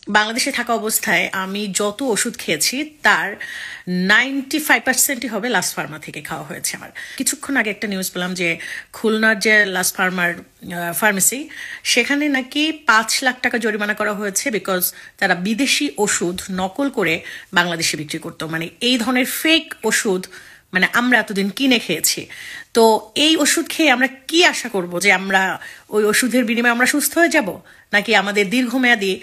বাংলাদেশে থাকা অবস্থায় আমি যত ওষুধ খেয়েছি তার 95%ই হবে লাস্ট ফার্মা থেকে খাওয়া হয়েছে আমার। কিছুক্ষণ আগে একটা নিউজ পেলাম যে খুলনার যে লাস্ট ফার্মার ফার্মেসি, সেখানে নাকি 5 লাখ টাকা জরিমানা করা হয়েছে বিকজ তারা বিদেশি ওষুধ নকল করে বাংলাদেশে বিক্রি করতো। মানে এই ধরনের ফেক ওষুধ মানে আমরা এতদিন কিনে খেয়েছি। তো এই ওষুধ খেয়ে আমরা কি আশা করব যে আমরা ওই ওষুধের বিনিময়ে আমরা সুস্থ হয়ে যাব, নাকি আমাদের দীর্ঘমেয়াদী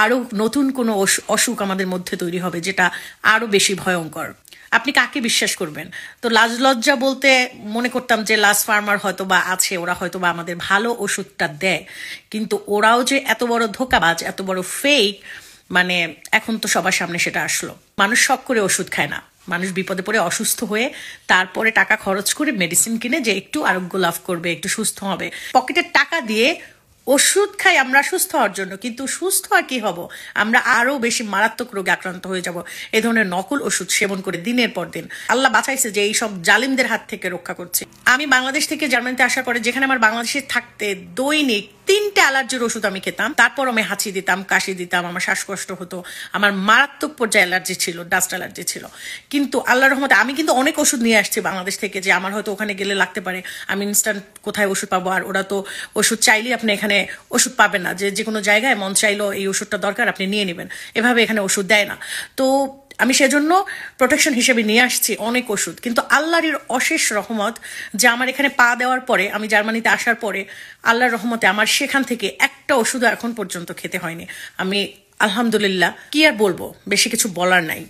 আরো নতুন কোনো অসুখ আমাদের মধ্যে তৈরি হবে যেটা আরো বেশি ভয়ঙ্কর। আপনি কাকে বিশ্বাস করবেন? তো লাজ লজ্জা বলতে মনে করতাম যে লাস্ট ফার্মার হয়তো বা আছে, ওরা হয়তো বা আমাদের ভালো ওষুধটা দেয়, কিন্তু ওরাও যে এত বড় ধোঁকাবাজ, এত বড় ফেক, মানে এখন তো সবার সামনে সেটা আসলো। মানুষ শখ করে ওষুধ খায় না, মানুষ বিপদে পড়ে অসুস্থ হয়ে তারপরে টাকা খরচ করে মেডিসিন কিনে যে একটু আরোগ্য লাভ করবে, একটু সুস্থ হবে, পকেটের টাকা দিয়ে ওষুধ খাই আমরা সুস্থ হওয়ার জন্য। কিন্তু সুস্থ আর কি হব, আমরা আরো বেশি মারাত্মক রোগে আক্রান্ত হয়ে যাব এই ধরনের নকল ওষুধ সেবন করে দিনের পর দিন। আল্লাহ বাঁচাইছে যে এই সব জালিমদের হাত থেকে রক্ষা করছে। আমি বাংলাদেশ থেকে জার্মানিতে আসার পরে, যেখানে আমার বাংলাদেশে থাকতে দৈনিক 3টে অ্যালার্জির ওষুধ আমি খেতাম, তারপর আমি হাঁচি দিতাম, কাশি দিতাম, আমার শ্বাসকষ্ট হতো, আমার মারাত্মক পর্যায়ে অ্যালার্জি ছিল, ডাস্ট অ্যালার্জি ছিল। কিন্তু আল্লাহর রহমতে আমি কিন্তু অনেক ওষুধ নিয়ে আসছি বাংলাদেশ থেকে, যে আমার হয়তো ওখানে গেলে লাগতে পারে, আমি ইনস্ট্যান্ট কোথায় ওষুধ পাবো। আর ওরা তো ওষুধ চাইলেই আপনি এখানে ওষুধ পাবেন না, যে যে কোনো জায়গায় মন চাইলো এই ওষুধটা দরকার আপনি নিয়ে নেবেন, এভাবে এখানে ওষুধ দেয় না। তো আমি সেজন্য প্রোটেকশন হিসেবে নিয়ে আসছি অনেক ওষুধ। কিন্তু আল্লাহর অশেষ রহমত যে আমার এখানে পা দেওয়ার পরে, আমি জার্মানিতে আসার পরে আল্লাহর রহমতে আমার সেখান থেকে একটা ওষুধ এখন পর্যন্ত খেতে হয়নি। আমি আলহামদুলিল্লাহ, কি আর বলবো, বেশি কিছু বলার নাই।